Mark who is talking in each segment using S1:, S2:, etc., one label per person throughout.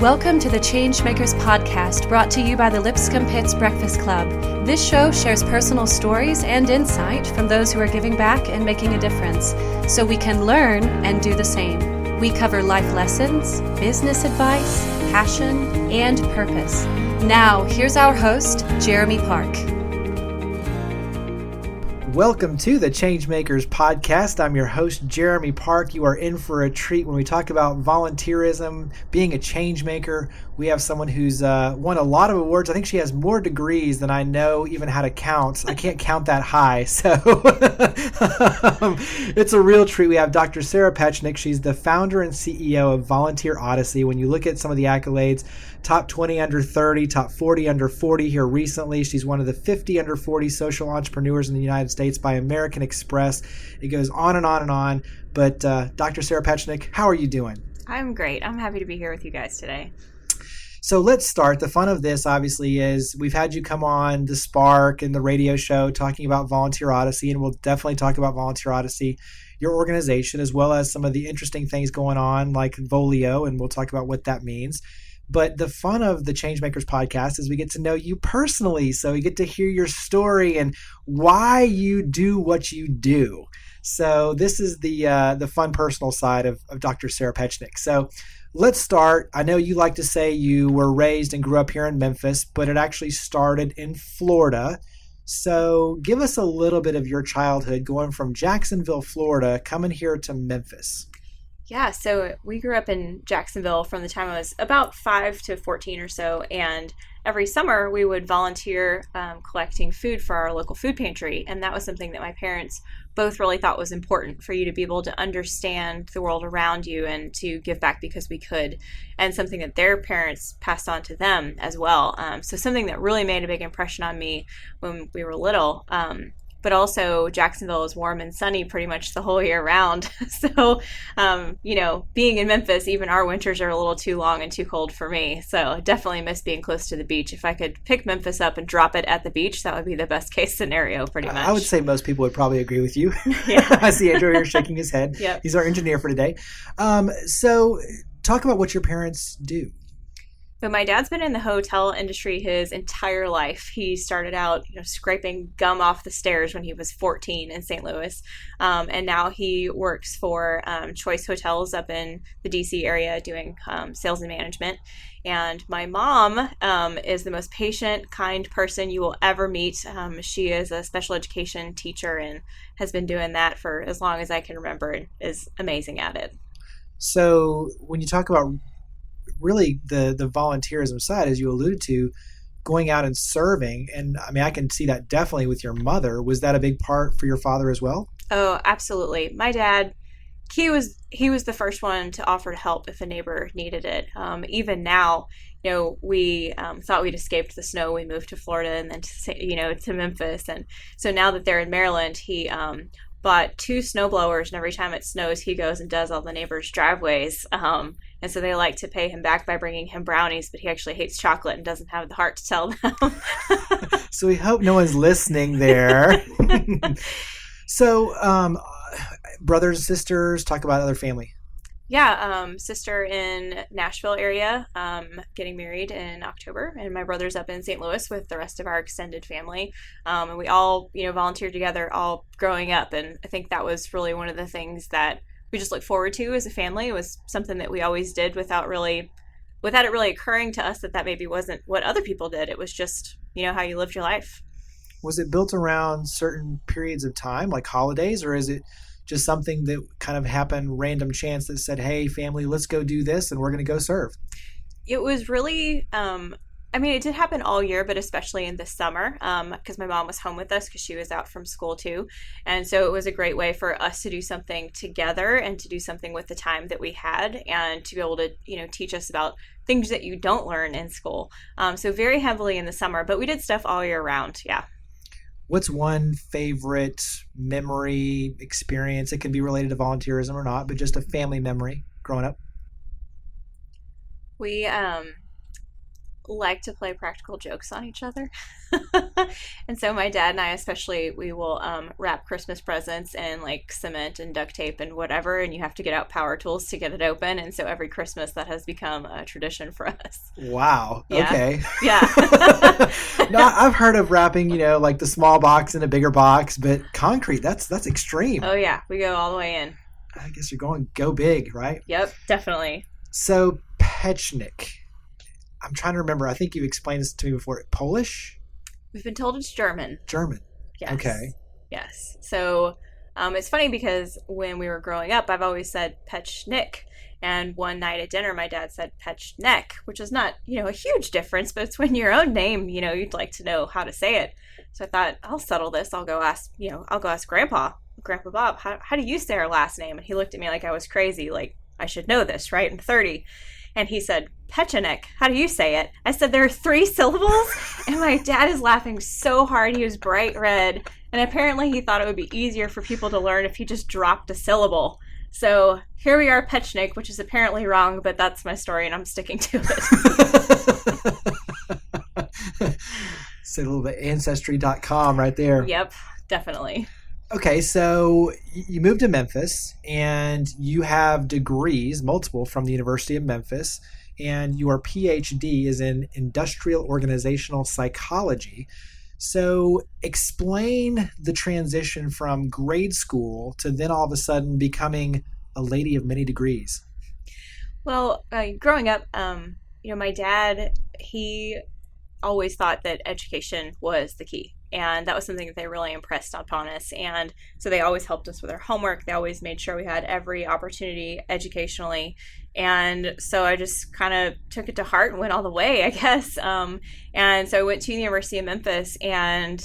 S1: Welcome to the ChangeMakers podcast, brought to you by the Lipscomb Pitts Breakfast Club. This show shares personal stories and insight from those who are giving back and making a difference, so we can learn and do the same. We cover life lessons, business advice, passion, and purpose. Now, here's our host, Jeremy Park.
S2: Welcome to the ChangeMakers podcast. I'm your host, Jeremy Park. You are in for a treat when we talk about volunteerism, being a change maker. We have someone who's won a lot of awards. I think she has more degrees than I know even how to count. I can't count that high. So it's a real treat. We have Dr. Sarah Petschonek. She's the founder and CEO of Volunteer Odyssey. When you look at some of the accolades, top 20 under 30, top 40 under 40 here recently. She's one of the 50 under 40 social entrepreneurs in the United States by American Express. It goes on and on and on. But Dr. Sarah Petschonek, how are you doing?
S3: I'm great. I'm happy to be here with you guys today.
S2: So let's start. The fun of this, obviously, is we've had you come on the Spark and the radio show talking about Volunteer Odyssey, and we'll definitely talk about Volunteer Odyssey, your organization, as well as some of the interesting things going on like Volio, and we'll talk about what that means. But the fun of the ChangeMakers podcast is we get to know you personally. So we get to hear your story and why you do what you do. So this is the fun personal side of Dr. Sarah Petschonek. So let's start. I know you like to say you were raised and grew up here in Memphis, but it actually started in Florida. So give us a little bit of your childhood going from Jacksonville, Florida, coming here to Memphis.
S3: Yeah, so we grew up in Jacksonville from the time I was about 5 to 14 or so, and every summer we would volunteer collecting food for our local food pantry, and that was something that my parents both really thought was important, for you to be able to understand the world around you and to give back because we could, and something that their parents passed on to them as well. So something that really made a big impression on me when we were little. But also Jacksonville is warm and sunny pretty much the whole year round. So, being in Memphis, even our winters are a little too long and too cold for me. So definitely miss being close to the beach. If I could pick Memphis up and drop it at the beach, that would be the best case scenario pretty much.
S2: I would say most people would probably agree with you.
S3: Yeah.
S2: I see Andrew here shaking his head.
S3: Yep.
S2: He's our engineer for today. So talk about what your parents do.
S3: So my dad's been in the hotel industry his entire life. He started out, scraping gum off the stairs when he was 14 in St. Louis. And now he works for Choice Hotels up in the DC area doing sales and management. And my mom is the most patient, kind person you will ever meet. She is a special education teacher and has been doing that for as long as I can remember and is amazing at it.
S2: So when you talk about really the volunteerism side, as you alluded to, going out and serving, and I mean, I can see that definitely with your mother. Was that a big part for your father as well?
S3: Oh, absolutely. My dad, he was the first one to offer to help if a neighbor needed it. Even now, we thought we'd escaped the snow. We moved to Florida and then to Memphis, and so now that they're in Maryland, he bought 2 snowblowers, and every time it snows, he goes and does all the neighbors' driveways. And so they like to pay him back by bringing him brownies, but he actually hates chocolate and doesn't have the heart to tell them.
S2: So we hope no one's listening there. So brothers and sisters, talk about other family.
S3: Yeah, sister in Nashville area, getting married in October, and my brother's up in St. Louis with the rest of our extended family. And we all, volunteered together all growing up, and I think that was really one of the things that we just look forward to as a family. It was something that we always did without it really occurring to us that maybe wasn't what other people did. It was just, how you lived your life.
S2: Was it built around certain periods of time, like holidays, or is it just something that kind of happened, random chance that said, hey, family, let's go do this, and we're going to go serve?
S3: It was really, it did happen all year, but especially in the summer, because my mom was home with us because she was out from school too. And so it was a great way for us to do something together and to do something with the time that we had and to be able to, teach us about things that you don't learn in school. So very heavily in the summer, but we did stuff all year round. Yeah.
S2: What's one favorite memory, experience? It can be related to volunteerism or not, but just a family memory growing up.
S3: We, like to play practical jokes on each other. And so my dad and I especially, we will wrap Christmas presents in like cement and duct tape and whatever, and you have to get out power tools to get it open. And so every Christmas that has become a tradition for us.
S2: Wow.
S3: Yeah.
S2: Okay.
S3: Yeah.
S2: No, I've heard of wrapping, like the small box in a bigger box, but concrete, that's extreme.
S3: Oh yeah, we go all the way in.
S2: I guess you're going go big, right?
S3: Yep, definitely.
S2: So Petschonek, I'm trying to remember. I think you've explained this to me before. Polish?
S3: We've been told it's German.
S2: German.
S3: Yes.
S2: Okay.
S3: Yes. So it's funny because when we were growing up, I've always said Petschonek. And one night at dinner, my dad said Petschonek, which is not, a huge difference, but it's when your own name, you'd like to know how to say it. So I thought, I'll settle this. I'll go ask Grandpa Bob, how do you say our last name? And he looked at me like I was crazy, like I should know this, right? I'm 30. And he said, Petschonek, how do you say it? I said, there are 3 syllables. And my dad is laughing so hard. He was bright red. And apparently he thought it would be easier for people to learn if he just dropped a syllable. So here we are, Petschonek, which is apparently wrong, but that's my story and I'm sticking to
S2: it. Say a little bit ancestry.com right there.
S3: Yep, definitely.
S2: Okay, so you moved to Memphis and you have degrees, multiple, from the University of Memphis, and your PhD is in industrial organizational psychology. So explain the transition from grade school to then all of a sudden becoming a lady of many degrees.
S3: Well, growing up, my dad, he always thought that education was the key. And that was something that they really impressed upon us. And so they always helped us with our homework. They always made sure we had every opportunity educationally. And so I just kind of took it to heart and went all the way, I guess. And so I went to the University of Memphis and,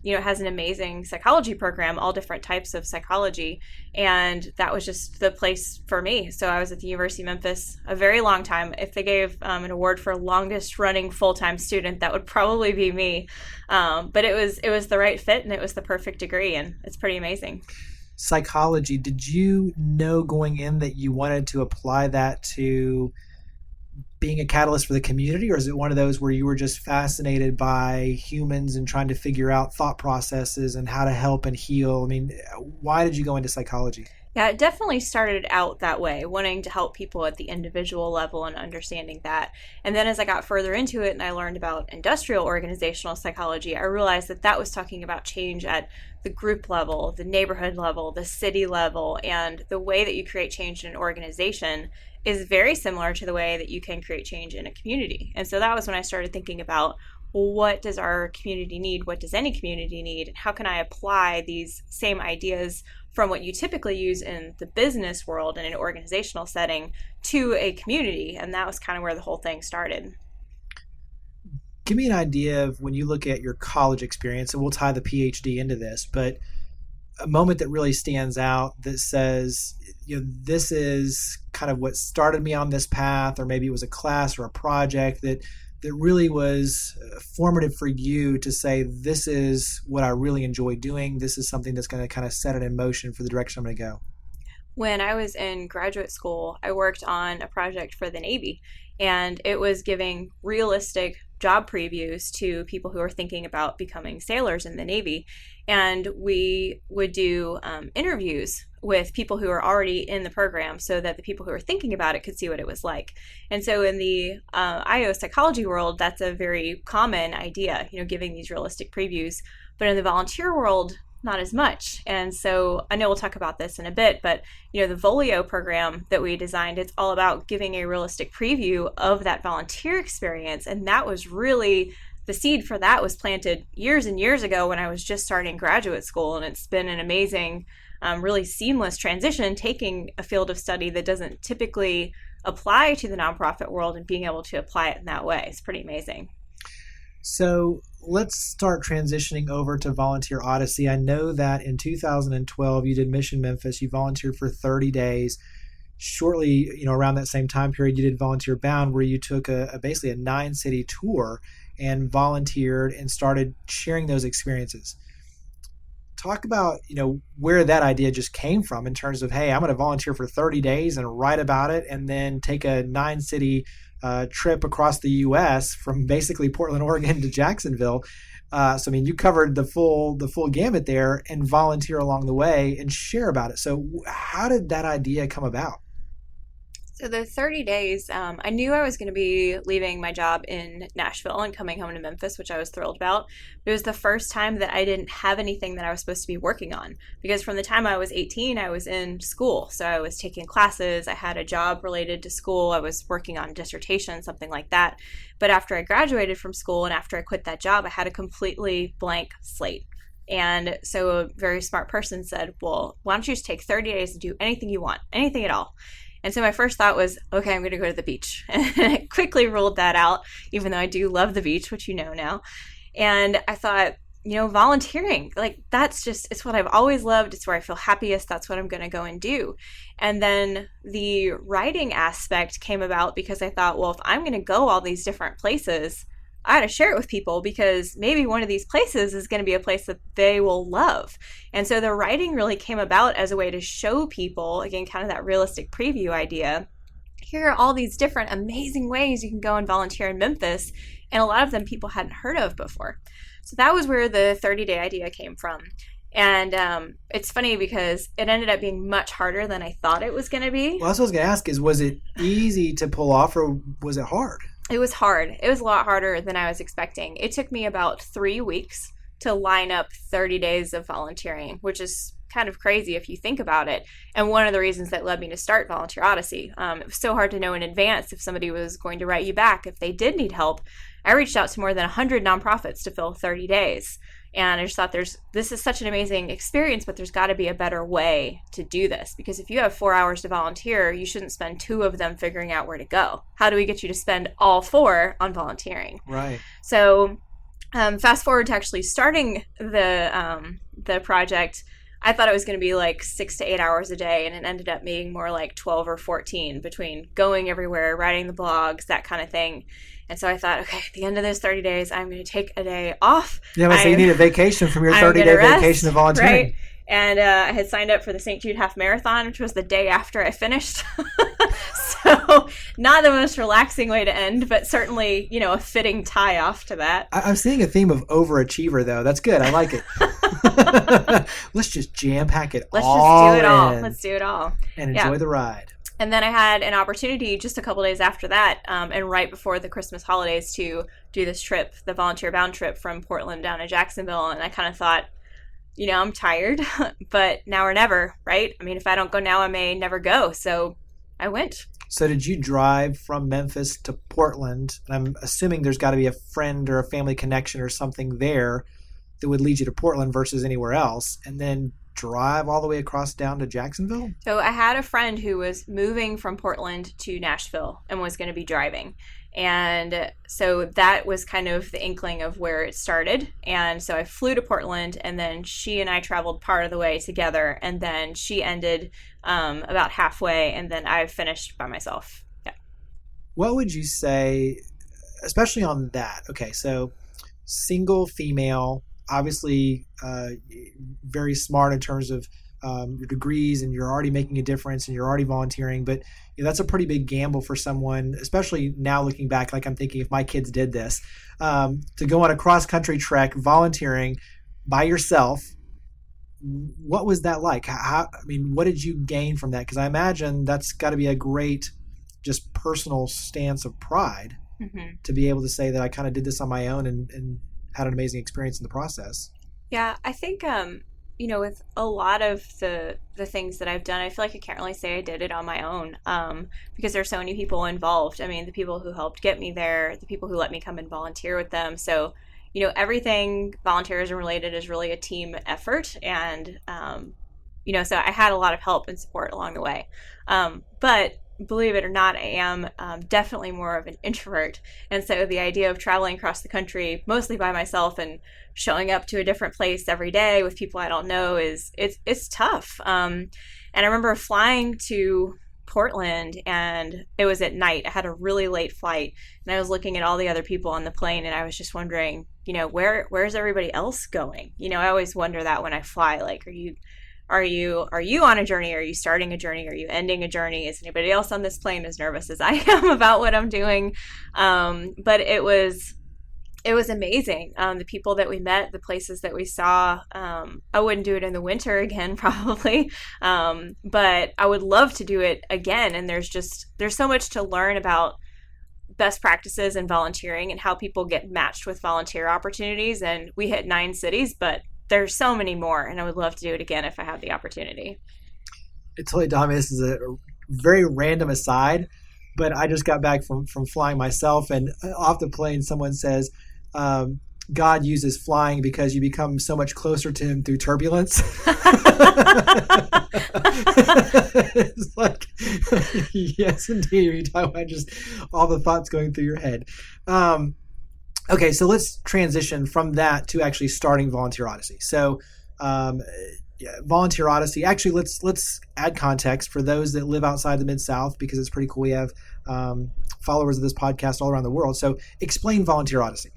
S3: it has an amazing psychology program, all different types of psychology. And that was just the place for me. So I was at the University of Memphis a very long time. If they gave an award for longest running full-time student, that would probably be me. But it was the right fit and it was the perfect degree. And it's pretty amazing.
S2: Psychology, did you know going in that you wanted to apply that to being a catalyst for the community, or is it one of those where you were just fascinated by humans and trying to figure out thought processes and how to help and heal? I mean, why did you go into psychology?
S3: Yeah, it definitely started out that way, wanting to help people at the individual level and understanding that. And then as I got further into it and I learned about industrial organizational psychology, I realized that that was talking about change at the group level, the neighborhood level, the city level, and the way that you create change in an organization is very similar to the way that you can create change in a community. And so that was when I started thinking about, well, what does our community need? What does any community need? And how can I apply these same ideas from what you typically use in the business world in an organizational setting to a community? And that was kind of where the whole thing started.
S2: Give me an idea of when you look at your college experience, and we'll tie the PhD into this, but a moment that really stands out that says, this is kind of what started me on this path, or maybe it was a class or a project that really was formative for you to say, this is what I really enjoy doing. This is something that's going to kind of set it in motion for the direction I'm going to go.
S3: When I was in graduate school, I worked on a project for the Navy, and it was giving realistic job previews to people who are thinking about becoming sailors in the Navy. And we would do interviews with people who are already in the program so that the people who are thinking about it could see what it was like. And so in the IO psychology world, that's a very common idea, giving these realistic previews. But in the volunteer world, not as much. And so I know we'll talk about this in a bit, but the Volio program that we designed, it's all about giving a realistic preview of that volunteer experience. And that was really, the seed for that was planted years and years ago when I was just starting graduate school. And it's been an amazing, really seamless transition, taking a field of study that doesn't typically apply to the nonprofit world and being able to apply it in that way. It's pretty amazing.
S2: So let's start transitioning over to Volunteer Odyssey. I know that in 2012, you did Mission Memphis. You volunteered for 30 days. Shortly, around that same time period, you did Volunteer Bound, where you took basically a 9-city tour and volunteered and started sharing those experiences. talk about, where that idea just came from in terms of, hey, I'm going to volunteer for 30 days and write about it and then take a 9-city trip across the U.S. from basically Portland, Oregon to Jacksonville. So, you covered the full gamut there and volunteer along the way and share about it. So how did that idea come about?
S3: So the 30 days, I knew I was going to be leaving my job in Nashville and coming home to Memphis, which I was thrilled about. But it was the first time that I didn't have anything that I was supposed to be working on, because from the time I was 18, I was in school. So I was taking classes. I had a job related to school. I was working on a dissertation, something like that. But after I graduated from school and after I quit that job, I had a completely blank slate. And so a very smart person said, well, why don't you just take 30 days to do anything you want, anything at all? And so my first thought was, okay, I'm going to go to the beach. And I quickly ruled that out, even though I do love the beach, which you know now. And I thought, volunteering, it's what I've always loved. It's where I feel happiest. That's what I'm going to go and do. And then the writing aspect came about because I thought, well, if I'm going to go all these different places, I got to share it with people, because maybe one of these places is going to be a place that they will love. And so the writing really came about as a way to show people, again, kind of that realistic preview idea. Here are all these different amazing ways you can go and volunteer in Memphis, and a lot of them people hadn't heard of before. So that was where the 30-day idea came from. And it's funny because it ended up being much harder than I thought it was going to be.
S2: Well, that's what I was going to ask is, was it easy to pull off or was it hard?
S3: It was hard. It was a lot harder than I was expecting. It took me about 3 weeks to line up 30 days of volunteering, which is kind of crazy if you think about it. And one of the reasons that led me to start Volunteer Odyssey. It was so hard to know in advance if somebody was going to write you back, if they did need help. I reached out to more than 100 nonprofits to fill 30 days. And I just thought this is such an amazing experience, but there's got to be a better way to do this. Because if you have 4 hours to volunteer, you shouldn't spend 2 of them figuring out where to go. How do we get you to spend all 4 on volunteering?
S2: Right.
S3: So fast forward to actually starting the project, I thought it was going to be like 6 to 8 hours a day, and it ended up being more like 12 or 14 between going everywhere, writing the blogs, that kind of thing. And so I thought, okay, at the end of those 30 days, I'm going to take a day off.
S2: Yeah, so you need a vacation from your 30-day vacation of volunteering.
S3: Right? And I had signed up for the St. Jude Half Marathon, which was the day after I finished. So not the most relaxing way to end, but certainly, a fitting tie-off to that.
S2: I'm seeing a theme of overachiever, though. That's good. I like it. Let's just jam-pack it
S3: Let's
S2: all
S3: just do it all.
S2: in.
S3: Let's do it all.
S2: And enjoy the ride.
S3: And then I had an opportunity just a couple days after that, and right before the Christmas holidays, to do this trip, the volunteer bound trip from Portland down to Jacksonville. And I kind of thought, I'm tired, but now or never, right? I mean, if I don't go now, I may never go. So I went.
S2: So did you drive from Memphis to Portland? I'm assuming there's got to be a friend or a family connection or something there that would lead you to Portland versus anywhere else, and then drive all the way across down to Jacksonville?
S3: So I had a friend who was moving from Portland to Nashville and was going to be driving. And so that was kind of the inkling of where it started. And so I flew to Portland, and then she and I traveled part of the way together. And then she ended about halfway, and then I finished by myself. Yeah.
S2: What would you say, especially on that? Okay, so single female, obviously very smart in terms of your degrees, and you're already making a difference and you're already volunteering, but that's a pretty big gamble for someone, especially now looking back. Like, I'm thinking if my kids did this, to go on a cross-country trek volunteering by yourself, what was that like? What did you gain from that? Because I imagine that's got to be a great just personal stance of pride, to be able to say that I kind of did this on my own and had an amazing experience in the process.
S3: Yeah, I think, with a lot of the things that I've done, I feel like I can't really say I did it on my own, because there's so many people involved. I mean, the people who helped get me there, the people who let me come and volunteer with them. So, everything volunteerism related is really a team effort. And, so I had a lot of help and support along the way. But believe it or not, I am definitely more of an introvert. And so the idea of traveling across the country, mostly by myself, and showing up to a different place every day with people I don't know it's tough. And I remember flying to Portland, and it was at night. I had a really late flight, and I was looking at all the other people on the plane, and I was just wondering, where's everybody else going? I always wonder that when I fly, like, are you on a journey? Are you starting a journey? Are you ending a journey? Is anybody else on this plane as nervous as I am about what I'm doing? But it was amazing. The people that we met, the places that we saw. I wouldn't do it in the winter again, probably. But I would love to do it again. And there's so much to learn about best practices in volunteering and how people get matched with volunteer opportunities. And we hit 9 cities, but there's so many more. And I would love to do it again if I had the opportunity.
S2: It's totally, Dami, this is a very random aside, but I just got back from flying myself, and off the plane, someone says, God uses flying because you become so much closer to him through turbulence. It's like, yes, indeed. You're talking about just all the thoughts going through your head. Okay, so let's transition from that to actually starting Volunteer Odyssey. So, Volunteer Odyssey. Actually, let's add context for those that live outside the Mid-South, because it's pretty cool. We have followers of this podcast all around the world. So, explain Volunteer Odyssey.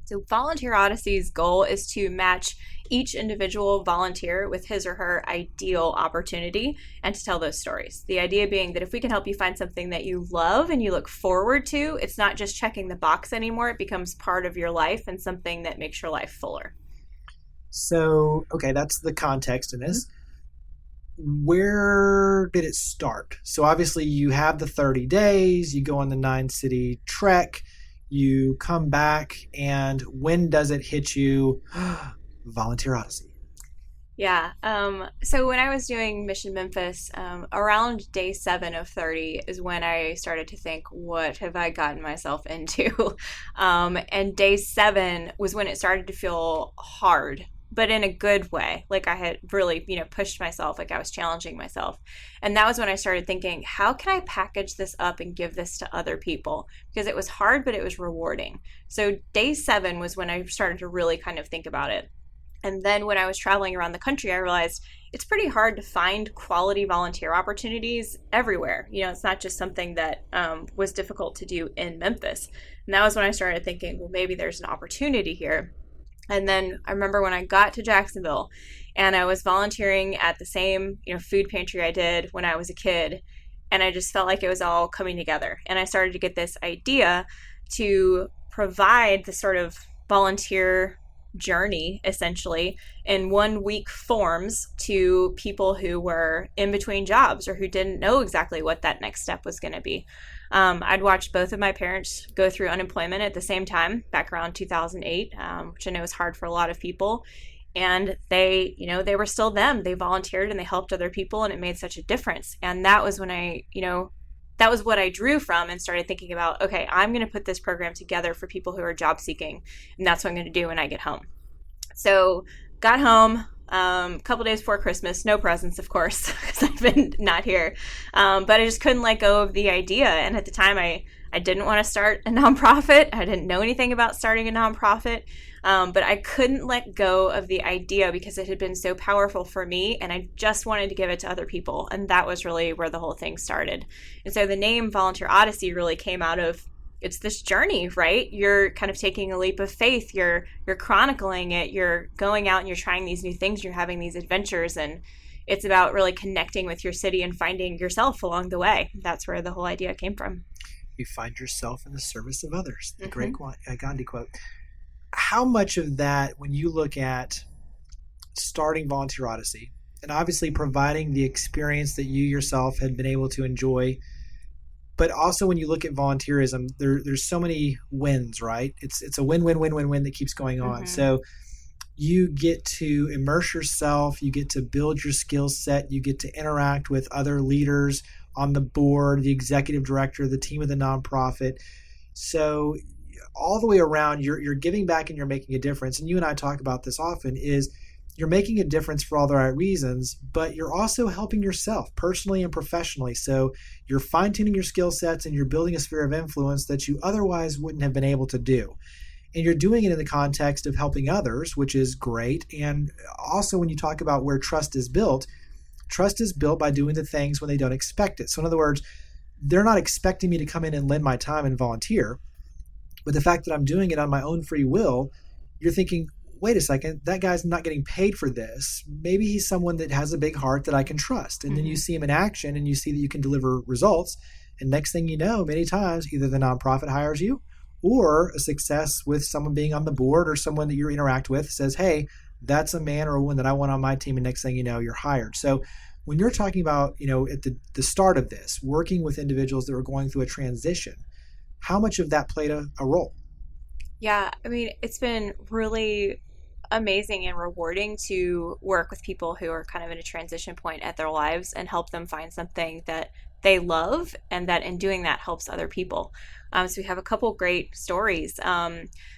S3: So Volunteer Odyssey's goal is to match each individual volunteer with his or her ideal opportunity and to tell those stories. The idea being that if we can help you find something that you love and you look forward to, it's not just checking the box anymore. It becomes part of your life and something that makes your life fuller.
S2: So, okay, that's the context in this. Where did it start? So obviously you have the 30 days, you go on the 9-city trek, you come back, and when does it hit you? Volunteer Odyssey.
S3: Yeah. So when I was doing Mission Memphis, around day 7 of 30 is when I started to think, what have I gotten myself into? And day 7 was when it started to feel hard, but in a good way. Like I had really, pushed myself, like I was challenging myself. And that was when I started thinking, how can I package this up and give this to other people? Because it was hard, but it was rewarding. So day 7 was when I started to really kind of think about it. And then when I was traveling around the country, I realized it's pretty hard to find quality volunteer opportunities everywhere. It's not just something that was difficult to do in Memphis. And that was when I started thinking, well, maybe there's an opportunity here. And then I remember when I got to Jacksonville and I was volunteering at the same, food pantry I did when I was a kid. And I just felt like it was all coming together. And I started to get this idea to provide the sort of volunteer journey, essentially, in 1-week forms to people who were in between jobs or who didn't know exactly what that next step was going to be. I'd watched both of my parents go through unemployment at the same time back around 2008, which I know is hard for a lot of people. And they were still them. They volunteered and they helped other people, and it made such a difference. And that was when that was what I drew from and started thinking about, okay, I'm going to put this program together for people who are job seeking. And that's what I'm going to do when I get home. So got home a couple days before Christmas, no presents, of course, because I've been not here. But I just couldn't let go of the idea. And at the time, I didn't want to start a nonprofit. I didn't know anything about starting a nonprofit. But I couldn't let go of the idea because it had been so powerful for me, and I just wanted to give it to other people. And that was really where the whole thing started. And so the name Volunteer Odyssey really came out of, it's this journey, right? You're kind of taking a leap of faith. You're chronicling it. You're going out and you're trying these new things. You're having these adventures, and it's about really connecting with your city and finding yourself along the way. That's where the whole idea came from.
S2: You find yourself in the service of others. The great Gandhi quote. How much of that, when you look at starting Volunteer Odyssey, and obviously providing the experience that you yourself had been able to enjoy, but also when you look at volunteerism, there's so many wins, right? It's a win-win-win-win-win that keeps going on. So you get to immerse yourself, you get to build your skill set, you get to interact with other leaders on the board, the executive director, the team of the nonprofit. So all the way around, you're giving back and you're making a difference. And you and I talk about this often, is you're making a difference for all the right reasons, but you're also helping yourself personally and professionally. So you're fine-tuning your skill sets and you're building a sphere of influence that you otherwise wouldn't have been able to do. And you're doing it in the context of helping others, which is great. And also when you talk about where trust is built, Trust is built by doing the things when they don't expect it. So in other words, they're not expecting me to come in and lend my time and volunteer. But the fact that I'm doing it on my own free will, you're thinking, wait a second, that guy's not getting paid for this. Maybe he's someone that has a big heart that I can trust. And then you see him in action and you see that you can deliver results. And next thing you know, many times, either the nonprofit hires you or a success with someone being on the board or someone that you interact with says, hey, that's a man or a woman that I want on my team. And next thing you know, you're hired. So when you're talking about, at the start of this, working with individuals that are going through a transition, how much of that played a role?
S3: Yeah, I mean, it's been really amazing and rewarding to work with people who are kind of in a transition point at their lives and help them find something that they love, and that in doing that helps other people. So we have a couple great stories.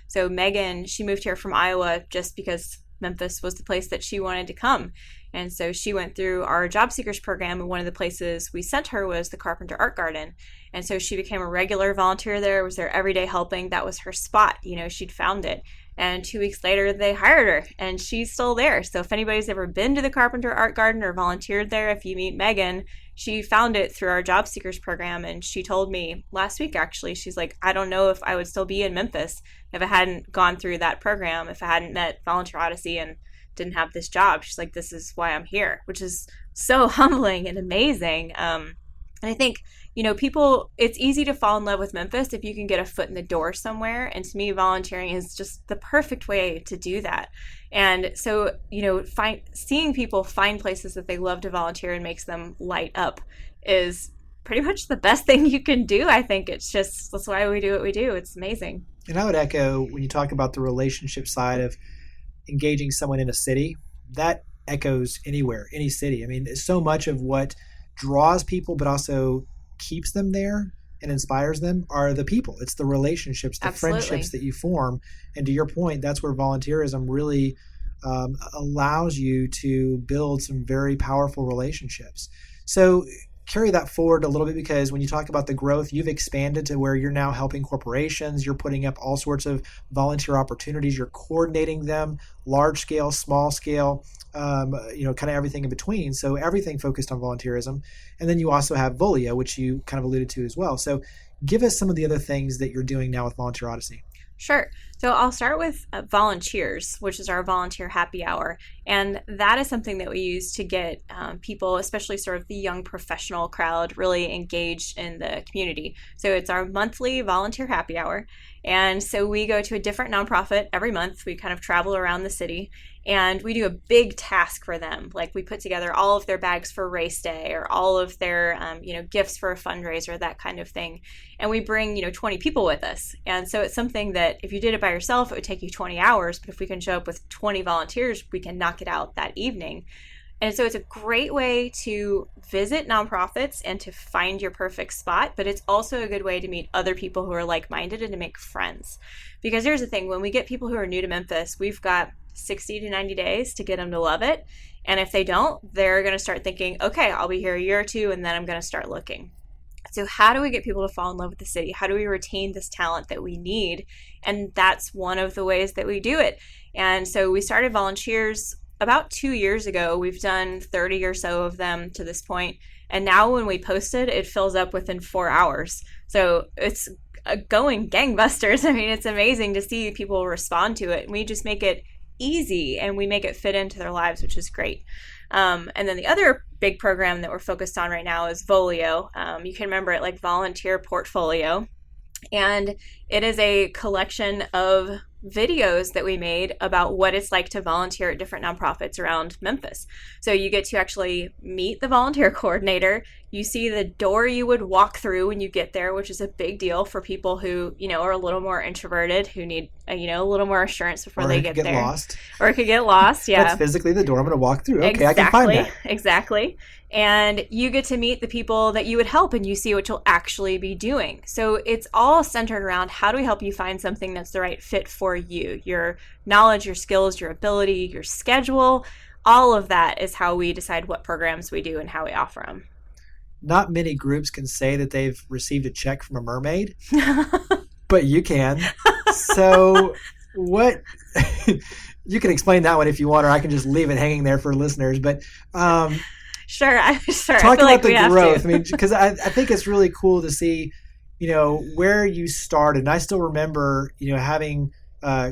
S3: So Megan, she moved here from Iowa just because Memphis was the place that she wanted to come. And so she went through our job seekers program, and one of the places we sent her was the Carpenter Art Garden. And so she became a regular volunteer there, was there every day helping. That was her spot. She'd found it. And 2 weeks later, they hired her, and she's still there. So if anybody's ever been to the Carpenter Art Garden or volunteered there, if you meet Megan, she found it through our job seekers program. And she told me last week, actually, she's like, I don't know if I would still be in Memphis if I hadn't gone through that program, if I hadn't met Volunteer Odyssey and didn't have this job. She's like, this is why I'm here, which is so humbling and amazing. And I think, people, it's easy to fall in love with Memphis if you can get a foot in the door somewhere. And to me, volunteering is just the perfect way to do that. And so, seeing people find places that they love to volunteer and makes them light up is pretty much the best thing you can do. I think that's why we do what we do. It's amazing.
S2: And I would echo when you talk about the relationship side of engaging someone in a city, that echoes anywhere, any city. I mean, so much of what draws people, but also keeps them there and inspires them are the people. It's the relationships, the friendships that you form. And to your point, that's where volunteerism really allows you to build some very powerful relationships. So carry that forward a little bit, because when you talk about the growth, you've expanded to where you're now helping corporations, you're putting up all sorts of volunteer opportunities, you're coordinating them, large scale, small scale, kind of everything in between. So everything focused on volunteerism. And then you also have Volio, which you kind of alluded to as well. So give us some of the other things that you're doing now with Volunteer Odyssey.
S3: Sure. So I'll start with Volunteers, which is our volunteer happy hour. And that is something that we use to get people, especially sort of the young professional crowd, really engaged in the community. So it's our monthly volunteer happy hour. And so we go to a different nonprofit every month. We kind of travel around the city and we do a big task for them. Like we put together all of their bags for race day or all of their, gifts for a fundraiser, that kind of thing. And we bring, 20 people with us. And so it's something that if you did it by yourself, it would take you 20 hours. But if we can show up with 20 volunteers, we can knock it out that evening. And so it's a great way to visit nonprofits and to find your perfect spot, but it's also a good way to meet other people who are like-minded and to make friends. Because here's the thing, when we get people who are new to Memphis, we've got 60 to 90 days to get them to love it. And if they don't, they're going to start thinking, okay, I'll be here a year or two, and then I'm going to start looking. So how do we get people to fall in love with the city? How do we retain this talent that we need? And that's one of the ways that we do it. And so we started Volunteers about 2 years ago. We've done 30 or so of them to this point. And now when we post it, it fills up within 4 hours. So it's going gangbusters. I mean, it's amazing to see people respond to it. And we just make it easy and we make it fit into their lives, which is great. And then the other big program that we're focused on right now is Volio. You can remember it like Volunteer Portfolio. And it is a collection of videos that we made about what it's like to volunteer at different nonprofits around Memphis. So you get to actually meet the volunteer coordinator. You see the door you would walk through when you get there, which is a big deal for people who, are a little more introverted, who need, a little more assurance before they get there.
S2: Lost.
S3: Or it could get lost. Yeah.
S2: That's physically the door I'm going to walk through. Okay, I can find that.
S3: Exactly. And you get to meet the people that you would help and you see what you'll actually be doing. So it's all centered around how do we help you find something that's the right fit for you, your knowledge, your skills, your ability, your schedule. All of that is how we decide what programs we do and how we offer them.
S2: Not many groups can say that they've received a check from a mermaid, but you can. So what you can explain that one if you want, or I can just leave it hanging there for listeners. But
S3: Sure. Sure.
S2: Talk about
S3: like
S2: the growth. I mean, because I think it's really cool to see, where you started. And I still remember, having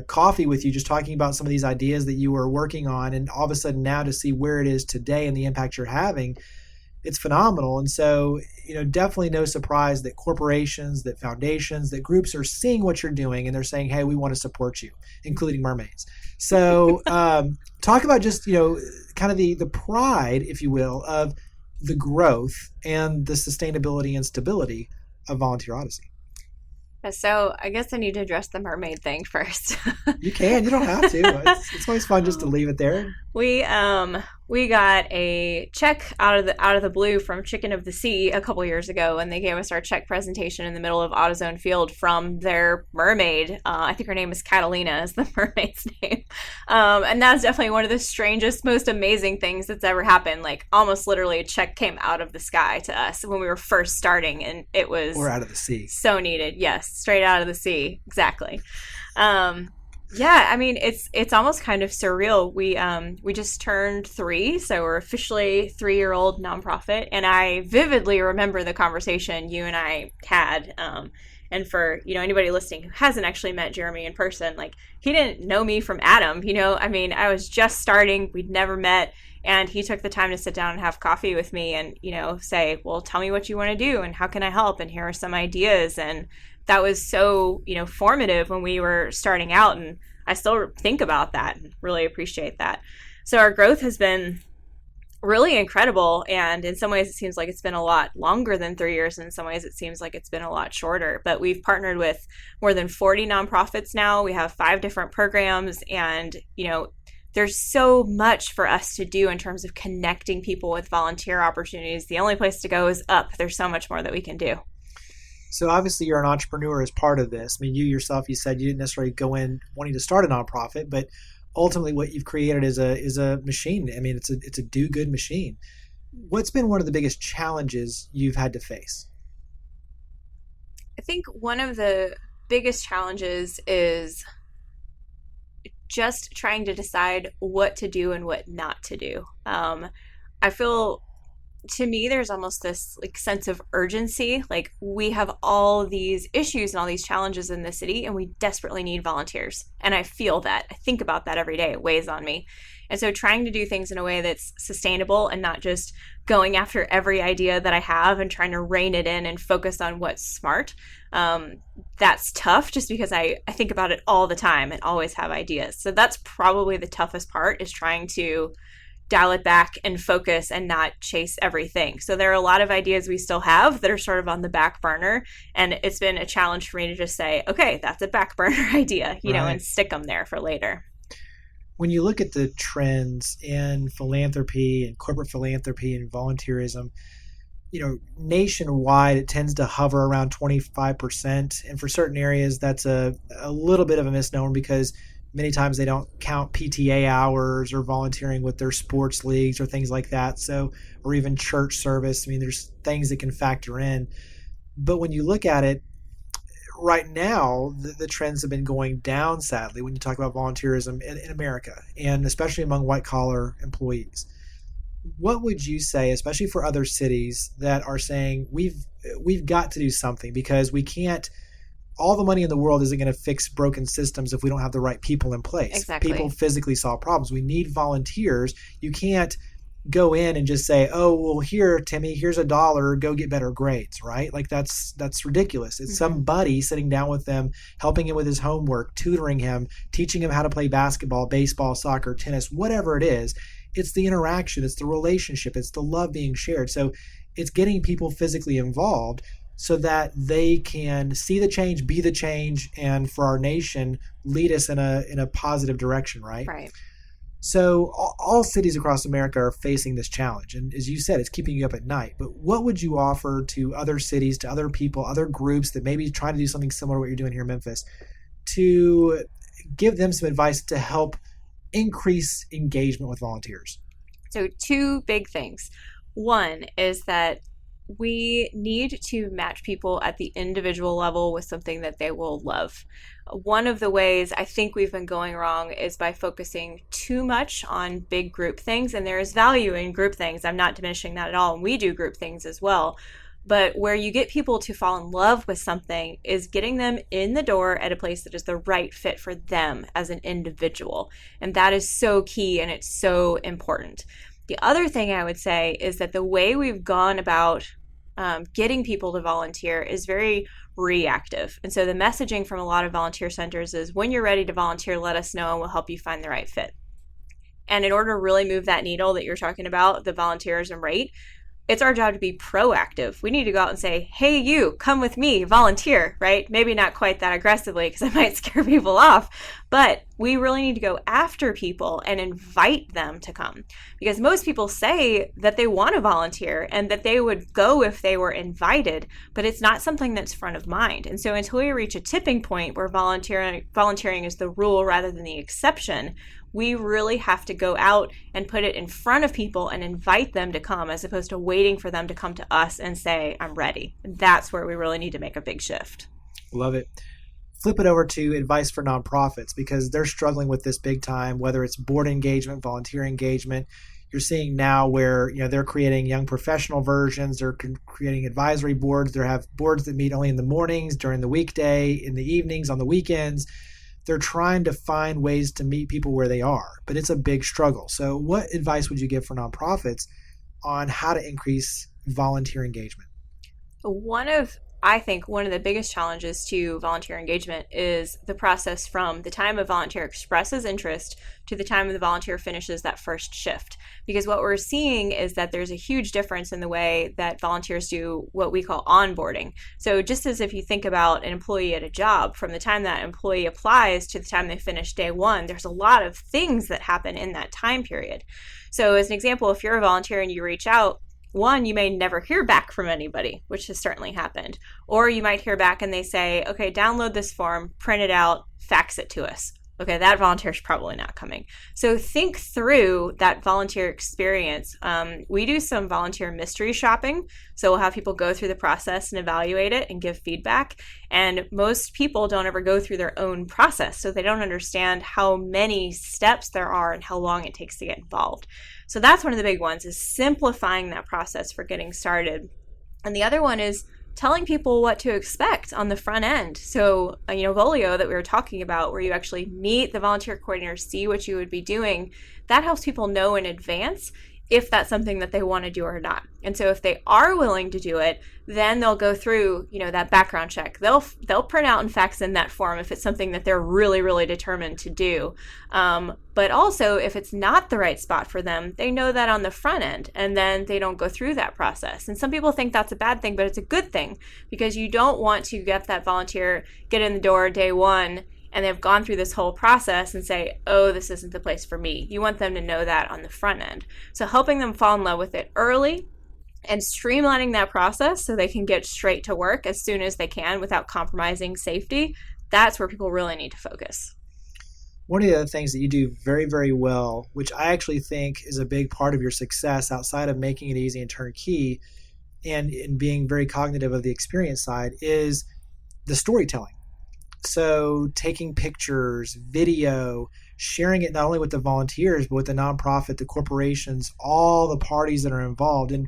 S2: coffee with you, just talking about some of these ideas that you were working on, and all of a sudden now to see where it is today and the impact you're having, it's phenomenal. And so, definitely no surprise that corporations, that foundations, that groups are seeing what you're doing and they're saying, hey, we want to support you, including mermaids. So talk about just, kind of the pride, if you will, of the growth and the sustainability and stability of Volunteer Odyssey.
S3: So I guess I need to address the mermaid thing first.
S2: You can. You don't have to. It's always fun just to leave it there.
S3: We got a check out of the blue from Chicken of the Sea a couple years ago, and they gave us our check presentation in the middle of AutoZone Field from their mermaid. I think her name is Catalina, is the mermaid's name. And that's definitely one of the strangest, most amazing things that's ever happened. Like almost literally a check came out of the sky to us when we were first starting, and it was
S2: Or out of the sea.
S3: So needed. Yes, straight out of the sea. Exactly. Yeah, I mean, it's almost kind of surreal. We just turned 3, so we're officially 3-year-old nonprofit, and I vividly remember the conversation you and I had. And for anybody listening who hasn't actually met Jeremy in person, like he didn't know me from Adam. I mean, I was just starting. We'd never met, and he took the time to sit down and have coffee with me, and say, well, tell me what you want to do, and how can I help, and here are some ideas. And that was so, formative when we were starting out. And I still think about that and really appreciate that. So our growth has been really incredible. And in some ways, it seems like it's been a lot longer than 3 years. And in some ways, it seems like it's been a lot shorter. But we've partnered with more than 40 nonprofits now. We have 5 different programs. And, there's so much for us to do in terms of connecting people with volunteer opportunities. The only place to go is up. There's so much more that we can do.
S2: So obviously you're an entrepreneur as part of this. I mean, you yourself, you said you didn't necessarily go in wanting to start a nonprofit, but ultimately what you've created is a machine. I mean, it's a do-good machine. What's been one of the biggest challenges you've had to face?
S3: I think one of the biggest challenges is just trying to decide what to do and what not to do. I feel, to me, there's almost this sense of urgency. Like we have all these issues and all these challenges in the city, and we desperately need volunteers. And I feel that. I think about that every day. It weighs on me. And so trying to do things in a way that's sustainable and not just going after every idea that I have and trying to rein it in and focus on what's smart. That's tough just because I think about it all the time and always have ideas. So that's probably the toughest part, is trying to dial it back and focus and not chase everything. So there are a lot of ideas we still have that are sort of on the back burner. And it's been a challenge for me to just say, okay, that's a back burner idea,
S2: Right.
S3: and stick them there for later.
S2: When you look at the trends in philanthropy and corporate philanthropy and volunteerism, nationwide, it tends to hover around 25%. And for certain areas, that's a little bit of a misnomer because many times they don't count PTA hours or volunteering with their sports leagues or things like that. So, or even church service. I mean, there's things that can factor in. But when you look at it, right now, the trends have been going down, sadly, when you talk about volunteerism in America, and especially among white-collar employees. What would you say, especially for other cities that are saying, we've got to do something because we can't, all the money in the world isn't going to fix broken systems if we don't have the right people in place.
S3: Exactly.
S2: People physically solve problems. We need volunteers. You can't go in and just say, oh, well, here, Timmy, here's $1, go get better grades, right? Like that's ridiculous. It's somebody sitting down with them, helping him with his homework, tutoring him, teaching him how to play basketball, baseball, soccer, tennis, whatever it is. It's the interaction, it's the relationship, it's the love being shared. So it's getting people physically involved so that they can see the change, be the change, and for our nation, lead us in a positive direction, right?
S3: Right.
S2: So all cities across America are facing this challenge. And as you said, it's keeping you up at night. But what would you offer to other cities, to other people, other groups that maybe try to do something similar to what you're doing here in Memphis, to give them some advice to help increase engagement with volunteers?
S3: So 2 big things. One is that we need to match people at the individual level with something that they will love. One of the ways I think we've been going wrong is by focusing too much on big group things, and there is value in group things. I'm not diminishing that at all, and we do group things as well. But where you get people to fall in love with something is getting them in the door at a place that is the right fit for them as an individual. And that is so key, and it's so important. The other thing I would say is that the way we've gone about getting people to volunteer is very reactive. And so the messaging from a lot of volunteer centers is, when you're ready to volunteer, let us know and we'll help you find the right fit. And in order to really move that needle that you're talking about, the volunteerism rate, it's our job to be proactive. We need to go out and say, hey, you, come with me, volunteer, right? Maybe not quite that aggressively because I might scare people off, but we really need to go after people and invite them to come, because most people say that they want to volunteer and that they would go if they were invited, but it's not something that's front of mind. And so until we reach a tipping point where volunteering is the rule rather than the exception, we really have to go out and put it in front of people and invite them to come, as opposed to waiting for them to come to us and say, I'm ready. That's where we really need to make a big shift.
S2: Love it. Flip it over to advice for nonprofits, because they're struggling with this big time, whether it's board engagement, volunteer engagement. You're seeing now where they're creating young professional versions, they're creating advisory boards, they have boards that meet only in the mornings, during the weekday, in the evenings, on the weekends. They're trying to find ways to meet people where they are, but it's a big struggle. So what advice would you give for nonprofits on how to increase volunteer engagement?
S3: I think one of the biggest challenges to volunteer engagement is the process from the time a volunteer expresses interest to the time the volunteer finishes that first shift. Because what we're seeing is that there's a huge difference in the way that volunteers do what we call onboarding. So just as if you think about an employee at a job, from the time that employee applies to the time they finish day one, there's a lot of things that happen in that time period. So as an example, if you're a volunteer and you reach out, one, you may never hear back from anybody, which has certainly happened. Or you might hear back and they say, okay, download this form, print it out, fax it to us. Okay, that volunteer is probably not coming. So think through that volunteer experience. We do some volunteer mystery shopping. So we'll have people go through the process and evaluate it and give feedback. And most people don't ever go through their own process. So they don't understand how many steps there are and how long it takes to get involved. So that's one of the big ones, is simplifying that process for getting started. And the other one is telling people what to expect on the front end. So, Volio that we were talking about, where you actually meet the volunteer coordinator, see what you would be doing, that helps people know in advance if that's something that they want to do or not. And so if they are willing to do it, then they'll go through, that background check. They'll print out and fax in that form if it's something that they're really, really determined to do. But also, if it's not the right spot for them, they know that on the front end, and then they don't go through that process. And some people think that's a bad thing, but it's a good thing, because you don't want to get that volunteer get in the door day one and they've gone through this whole process and say, oh, this isn't the place for me. You want them to know that on the front end. So helping them fall in love with it early and streamlining that process so they can get straight to work as soon as they can without compromising safety, that's where people really need to focus.
S2: One of the other things that you do very, very well, which I actually think is a big part of your success outside of making it easy and turnkey and being very cognitive of the experience side, is the storytelling. So taking pictures, video, sharing it not only with the volunteers, but with the nonprofit, the corporations, all the parties that are involved. And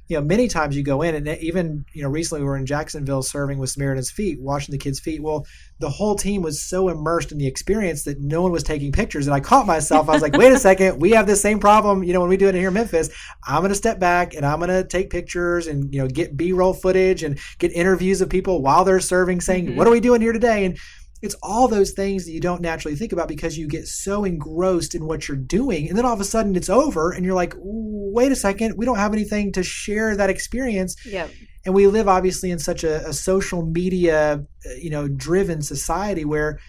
S2: many times you go in, and even recently we were in Jacksonville serving with Samaritan's Feet, washing the kids' feet. Well, the whole team was so immersed in the experience that no one was taking pictures. And I caught myself. I was like, wait a second, we have this same problem. When we do it here in Memphis, I'm going to step back and I'm going to take pictures and get B-roll footage and get interviews of people while they're serving, saying, what are we doing here today? And it's all those things that you don't naturally think about because you get so engrossed in what you're doing. And then all of a sudden it's over and you're like, wait a second, we don't have anything to share that experience.
S3: Yep.
S2: And we live obviously in such a social media, driven society where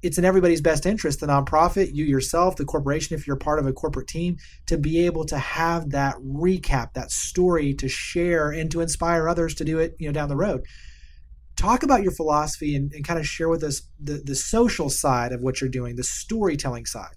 S2: it's in everybody's best interest, the nonprofit, you yourself, the corporation, if you're part of a corporate team, to be able to have that recap, that story to share and to inspire others to do it, down the road. Talk about your philosophy and kind of share with us the social side of what you're doing, the storytelling side.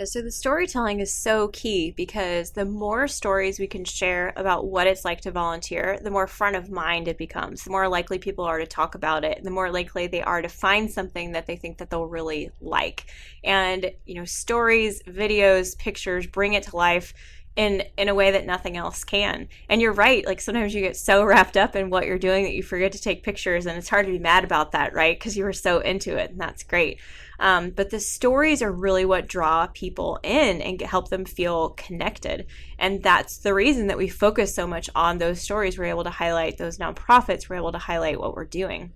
S3: So the storytelling is so key because the more stories we can share about what it's like to volunteer, the more front of mind it becomes. The more likely people are to talk about it, the more likely they are to find something that they think that they'll really like. And, stories, videos, pictures bring it to life in a way that nothing else can. And you're right, like sometimes you get so wrapped up in what you're doing that you forget to take pictures, and it's hard to be mad about that, right? Because you were so into it, and that's great. But the stories are really what draw people in and help them feel connected. And that's the reason that we focus so much on those stories. We're able to highlight those nonprofits. We're able to highlight what we're doing.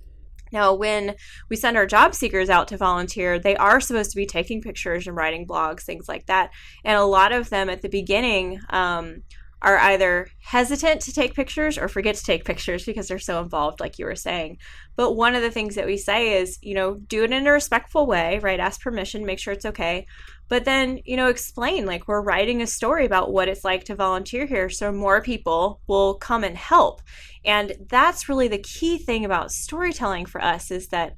S3: Now, when we send our job seekers out to volunteer, they are supposed to be taking pictures and writing blogs, things like that. And a lot of them at the beginning are either hesitant to take pictures or forget to take pictures because they're so involved, like you were saying. But one of the things that we say is, do it in a respectful way, right? Ask permission, make sure it's okay. But then, explain, like, we're writing a story about what it's like to volunteer here so more people will come and help. And that's really the key thing about storytelling for us, is that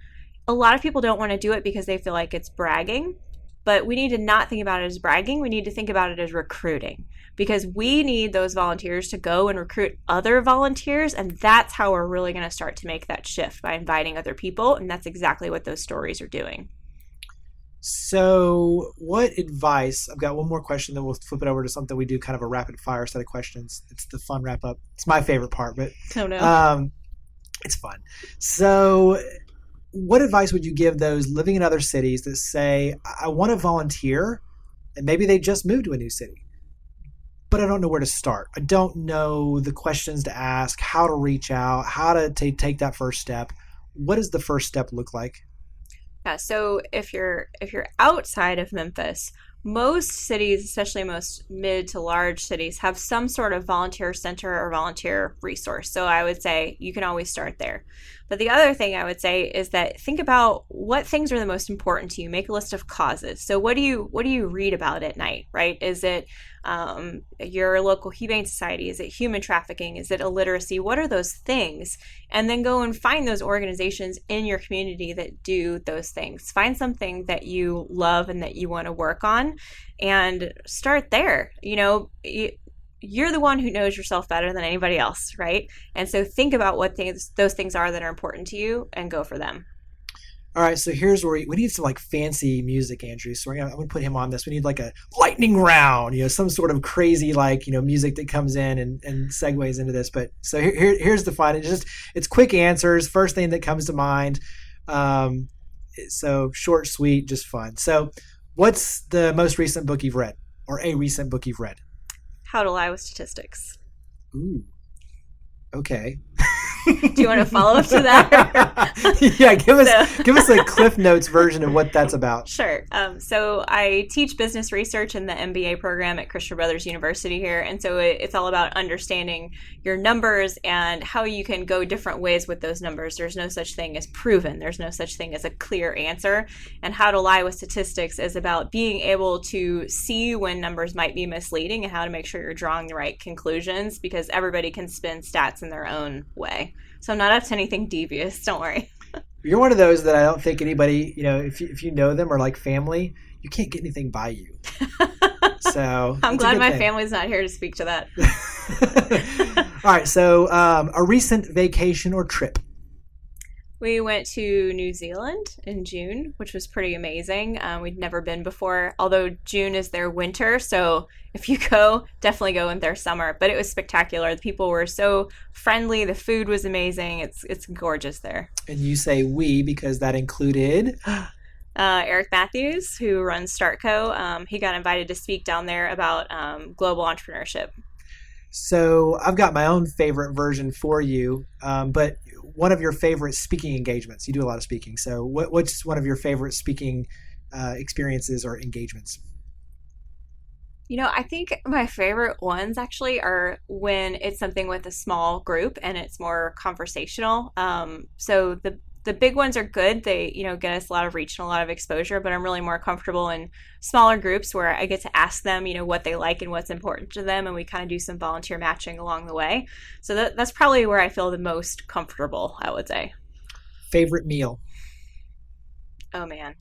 S3: a lot of people don't want to do it because they feel like it's bragging. But we need to not think about it as bragging. We need to think about it as recruiting, because we need those volunteers to go and recruit other volunteers. And that's how we're really going to start to make that shift, by inviting other people. And that's exactly what those stories are doing.
S2: So what advice, I've got one more question, then we'll flip it over to something we do, kind of a rapid fire set of questions. It's the fun wrap up. It's my favorite part, but
S3: oh, no.
S2: It's fun. So what advice would you give those living in other cities that say, I want to volunteer, and maybe they just moved to a new city, but I don't know where to start. I don't know the questions to ask, how to reach out, how to take that first step. What does the first step look like?
S3: Yeah, so if you're outside of Memphis, most cities, especially most mid to large cities, have some sort of volunteer center or volunteer resource. So I would say you can always start there. But the other thing I would say is that think about what things are the most important to you. Make a list of causes. So what do you read about at night, right? Is it your local humane society? Is it human trafficking? Is it illiteracy? What are those things? And then go and find those organizations in your community that do those things. Find something that you love and that you want to work on, and start there. You're the one who knows yourself better than anybody else, right? And so think about what those things are that are important to you, and go for them.
S2: All right, so here's where we need some like fancy music, Andrew. So I'm gonna put him on this. We need like a lightning round, some sort of crazy music that comes in and segues into this. But so here's the fun. It's quick answers. First thing that comes to mind. So short, sweet, just fun. So what's the most recent book you've read, or a recent book you've read?
S3: How to Lie with Statistics.
S2: Ooh. Okay.
S3: Do you want to follow up to that?
S2: Yeah, give us a Cliff Notes version of what that's about.
S3: Sure. So I teach business research in the MBA program at Christian Brothers University here, and so it's all about understanding your numbers and how you can go different ways with those numbers. There's no such thing as proven. There's no such thing as a clear answer. And How to Lie with Statistics is about being able to see when numbers might be misleading and how to make sure you're drawing the right conclusions, because everybody can spin stats in their own way. So I'm not up to anything devious. Don't worry.
S2: You're one of those that I don't think anybody, if you know them or like family, you can't get anything by you. So
S3: I'm glad my family's not here to speak to that.
S2: All right. So a recent vacation or trip.
S3: We went to New Zealand in June, which was pretty amazing. We'd never been before, although June is their winter. So if you go, definitely go in their summer. But it was spectacular. The people were so friendly. The food was amazing. It's gorgeous there. And
S2: you say we because that included?
S3: Eric Matthews, who runs Startco. He got invited to speak down there about global entrepreneurship.
S2: So I've got my own favorite version for you, but one of your favorite speaking engagements. You do a lot of speaking. So what's one of your favorite speaking experiences or engagements?
S3: I think my favorite ones actually are when it's something with a small group and it's more conversational. So the big ones are good. They, get us a lot of reach and a lot of exposure, but I'm really more comfortable in smaller groups where I get to ask them, what they like and what's important to them. And we kind of do some volunteer matching along the way. So that's probably where I feel the most comfortable, I would say.
S2: Favorite meal?
S3: Oh man.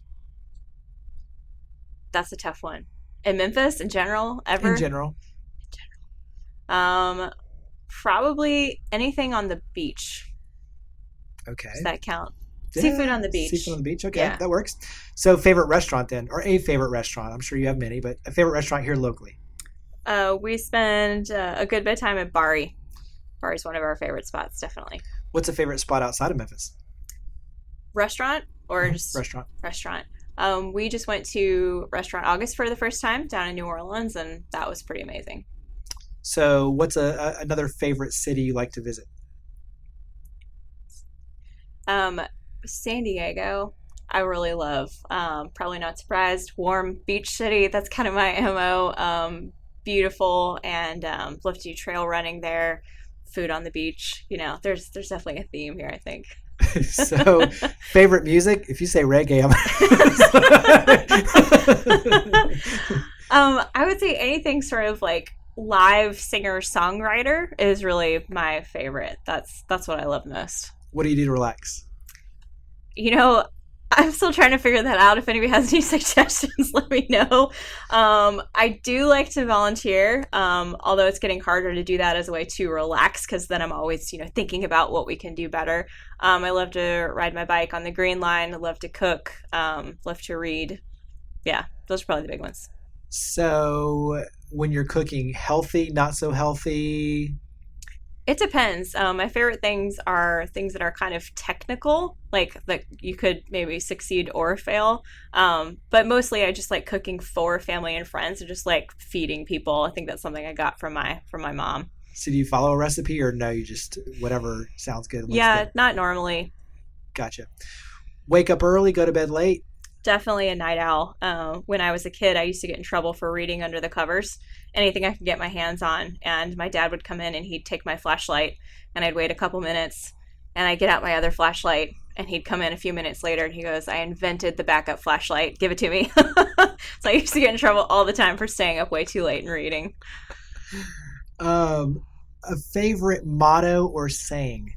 S3: That's a tough one. In Memphis, in general, ever?
S2: In general.
S3: Probably anything on the beach.
S2: Okay.
S3: Does that count?
S2: Yeah,
S3: Seafood on the beach.
S2: Seafood on the beach. Okay,
S3: Yeah.
S2: that works. So favorite restaurant then, or a favorite restaurant. I'm sure you have many, but a favorite restaurant here locally.
S3: We spend a good bit of time at Bari. Bari's one of our favorite spots, definitely.
S2: What's a favorite spot outside of Memphis?
S3: Restaurant or just
S2: Restaurant.
S3: We just went to Restaurant August for the first time down in New Orleans, and that was pretty amazing.
S2: So what's another favorite city you like to visit?
S3: San Diego, I really love. Probably not surprised. Warm beach city. That's kind of my MO. Beautiful, and love to do trail running there. Food on the beach. There's definitely a theme here, I think.
S2: So, favorite music? If you say reggae,
S3: I would say anything sort of like live singer-songwriter is really my favorite. That's what I love most.
S2: What do you do to relax?
S3: I'm still trying to figure that out. If anybody has any suggestions, let me know. I do like to volunteer, although it's getting harder to do that as a way to relax because then I'm always, thinking about what we can do better. I love to ride my bike on the Green Line. I love to cook, love to read. Yeah, those are probably the big ones.
S2: So when you're cooking, healthy, not so healthy?
S3: It depends. My favorite things are things that are kind of technical, like that you could maybe succeed or fail. But mostly I just like cooking for family and friends and just like feeding people. I think that's something I got from my mom.
S2: So do you follow a recipe or no, you just whatever sounds good?
S3: Yeah, not normally.
S2: Gotcha. Wake up early, go to bed late?
S3: Definitely a night owl. When I was a kid, I used to get in trouble for reading under the covers, anything I could get my hands on. And my dad would come in and he'd take my flashlight and I'd wait a couple minutes and I'd get out my other flashlight and he'd come in a few minutes later and he goes, "I invented the backup flashlight. Give it to me." So I used to get in trouble all the time for staying up way too late and reading.
S2: A favorite motto or saying?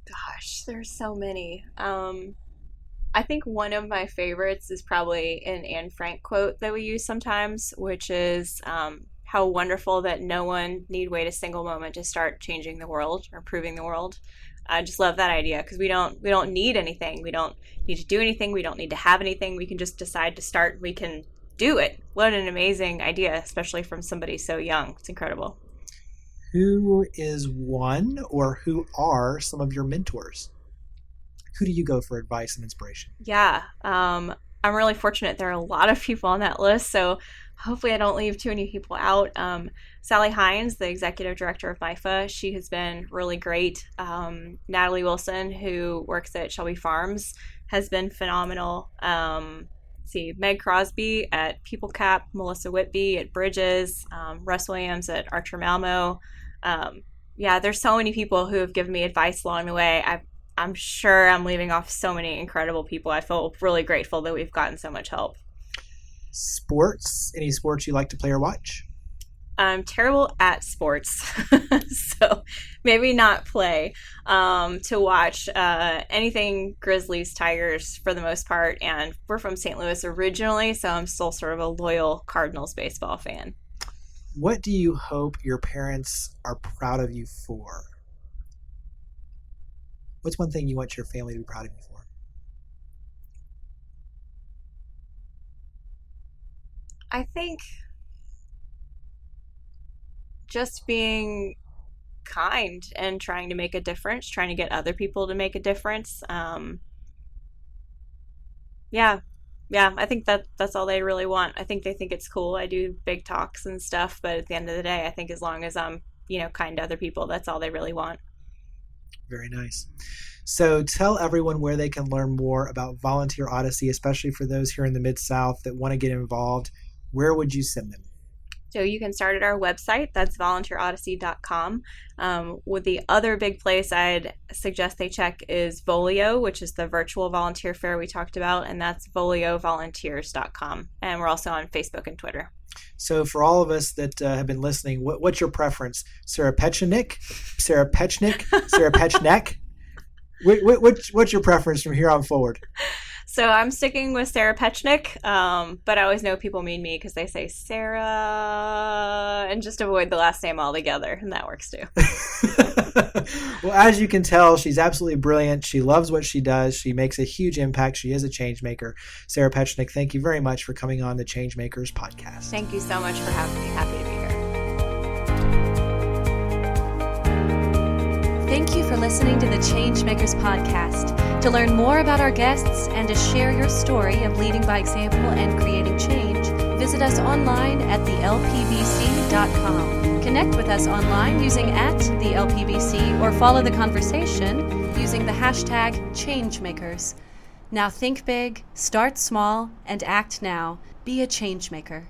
S3: Gosh, there's so many. I think one of my favorites is probably an Anne Frank quote that we use sometimes, which is how wonderful that no one need wait a single moment to start changing the world or improving the world. I just love that idea because we don't need anything. We don't need to do anything. We don't need to have anything. We can just decide to start. We can do it. What an amazing idea, especially from somebody so young. It's incredible.
S2: Who is one or who are some of your mentors? Who do you go for advice and inspiration?
S3: Yeah, I'm really fortunate. There are a lot of people on that list, so hopefully I don't leave too many people out. Sally Hines, the executive director of MIFA, she has been really great. Natalie Wilson, who works at Shelby Farms, has been phenomenal. Meg Crosby at PeopleCap, Melissa Whitby at Bridges, Russ Williams at Archer Malmo. There's so many people who have given me advice along the way. I'm sure I'm leaving off so many incredible people. I feel really grateful that we've gotten so much help.
S2: Sports? Any sports you like to play or watch?
S3: I'm terrible at sports, so maybe not play. To watch anything Grizzlies, Tigers for the most part, and we're from St. Louis originally, so I'm still sort of a loyal Cardinals baseball fan.
S2: What do you hope your parents are proud of you for? What's one thing you want your family to be proud of you for?
S3: I think just being kind and trying to make a difference, trying to get other people to make a difference. I think that's all they really want. I think they think it's cool. I do big talks and stuff, but at the end of the day, I think as long as I'm, kind to other people, that's all they really want.
S2: Very nice. So tell everyone where they can learn more about Volunteer Odyssey, especially for those here in the Mid-South that want to get involved. Where would you send them?
S3: So you can start at our website. That's volunteerodyssey.com. With the other big place I'd suggest they check is Volio, which is the virtual volunteer fair we talked about, and that's voliovolunteers.com. And we're also on Facebook and Twitter.
S2: So for all of us that have been listening, what's your preference? Sarah Petschonek? What's your preference from here on forward?
S3: So I'm sticking with Sarah Petschonek, but I always know people mean me because they say Sarah and just avoid the last name altogether, and that works too.
S2: Well, as you can tell, she's absolutely brilliant. She loves what she does. She makes a huge impact. She is a change maker. Sarah Petschonek, thank you very much for coming on the ChangeMakers podcast.
S3: Thank you so much for having me. Happy to be here.
S1: Thank you for listening to the ChangeMakers podcast. To learn more about our guests and to share your story of leading by example and creating change, visit us online at thelpbc.com. Connect with us online using @thelpbc or follow the conversation using the hashtag ChangeMakers. Now think big, start small, and act now. Be a changemaker.